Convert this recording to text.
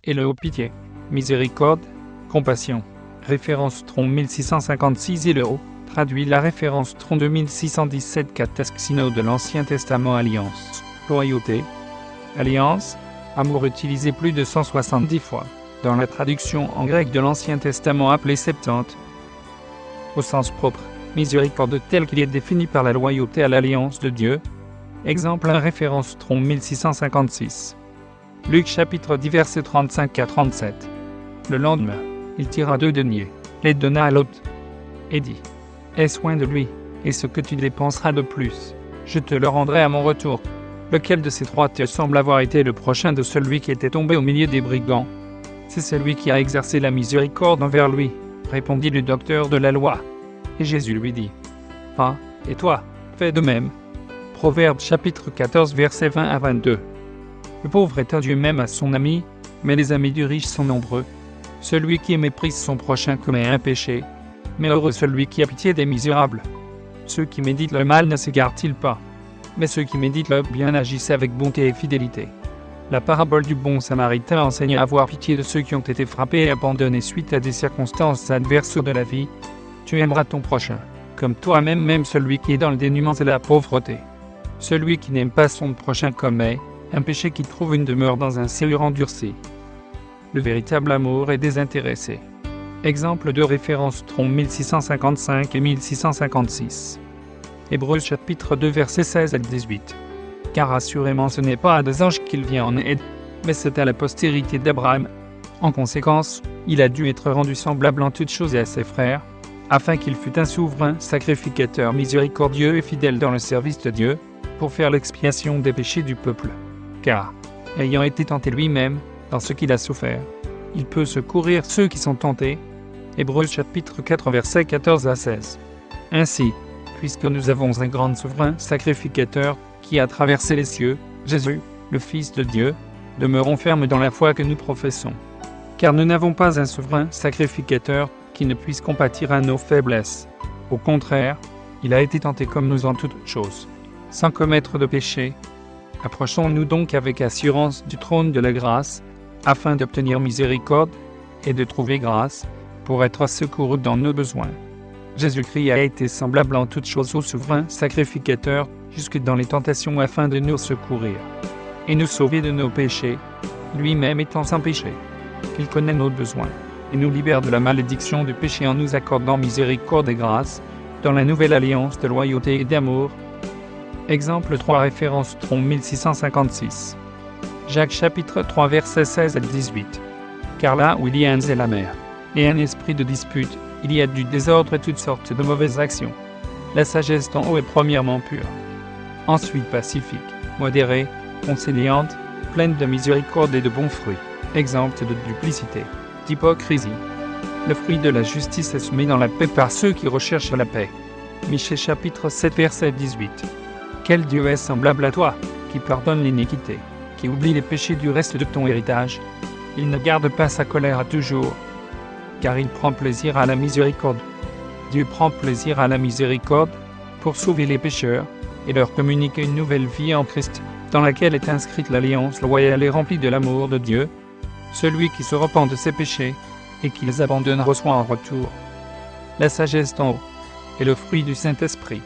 et le haut pitié, miséricorde, compassion. Référence tronc 1656 et le haut, traduit la référence tronc 2617 Katasksino de l'Ancien Testament alliance, loyauté, alliance, amour utilisé plus de 170 fois, dans la traduction en grec de l'Ancien Testament appelée Septante. Au sens propre, miséricorde tel qu'il est défini par la loyauté à l'alliance de Dieu. Exemple 1 référence tronc 1656. Luc chapitre 10 versets 35 à 37. Le lendemain, il tira 2 deniers, les donna à l'hôte, et dit : aie soin de lui, et ce que tu dépenseras de plus, je te le rendrai à mon retour. Lequel de ces 3 te semble avoir été le prochain de celui qui était tombé au milieu des brigands ? C'est celui qui a exercé la miséricorde envers lui, répondit le docteur de la loi. Et Jésus lui dit : ah, et toi, fais de même. Proverbes chapitre 14 versets 20 à 22. Le pauvre est odieux même à son ami, mais les amis du riche sont nombreux. Celui qui méprise son prochain commet un péché, mais heureux celui qui a pitié des misérables. Ceux qui méditent le mal ne s'égarent-ils pas, mais ceux qui méditent le bien agissent avec bonté et fidélité. La parabole du bon samaritain enseigne à avoir pitié de ceux qui ont été frappés et abandonnés suite à des circonstances adverses de la vie. Tu aimeras ton prochain, comme toi-même, même celui qui est dans le dénuement et la pauvreté. Celui qui n'aime pas son prochain commet un péché qui trouve une demeure dans un cellule endurci. Le véritable amour est désintéressé. Exemple de référence tronc 1655 et 1656. Hébreux chapitre 2 versets 16 à 18. Car assurément ce n'est pas à des anges qu'il vient en aide, mais c'est à la postérité d'Abraham. En conséquence, il a dû être rendu semblable en toutes choses à ses frères, afin qu'il fût un souverain sacrificateur miséricordieux et fidèle dans le service de Dieu, pour faire l'expiation des péchés du peuple. Car, ayant été tenté lui-même, dans ce qu'il a souffert, il peut secourir ceux qui sont tentés. Hébreux chapitre 4 versets 14 à 16. Ainsi, puisque nous avons un grand souverain sacrificateur, qui a traversé les cieux, Jésus, le Fils de Dieu, demeurons fermes dans la foi que nous professons. Car nous n'avons pas un souverain sacrificateur qui ne puisse compatir à nos faiblesses. Au contraire, il a été tenté comme nous en toutes choses, sans commettre de péché. Approchons-nous donc avec assurance du trône de la grâce, afin d'obtenir miséricorde et de trouver grâce, pour être secouru dans nos besoins. Jésus-Christ a été semblable en toutes choses au souverain sacrificateur, jusque dans les tentations afin de nous secourir et nous sauver de nos péchés, lui-même étant sans péché. Il connaît nos besoins et nous libère de la malédiction du péché en nous accordant miséricorde et grâce, dans la nouvelle alliance de loyauté et d'amour. Exemple 3 référence tronc 1656. Jacques chapitre 3 versets 16 à 18. Car là où il y a un zèle amer et un esprit de dispute, il y a du désordre et toutes sortes de mauvaises actions. La sagesse d'en haut est premièrement pure, ensuite pacifique, modérée, conciliante, pleine de miséricorde et de bons fruits, exempte de duplicité, d'hypocrisie. Le fruit de la justice est semé dans la paix par ceux qui recherchent la paix. Michée chapitre 7 verset 18. Quel Dieu est semblable à toi, qui pardonne l'iniquité, qui oublie les péchés du reste de ton héritage. Il ne garde pas sa colère à toujours, car il prend plaisir à la miséricorde. Dieu prend plaisir à la miséricorde, pour sauver les pécheurs, et leur communiquer une nouvelle vie en Christ, dans laquelle est inscrite l'alliance loyale et remplie de l'amour de Dieu. Celui qui se repent de ses péchés, et qui les abandonne reçoit en retour la sagesse d'en haut, et le fruit du Saint-Esprit.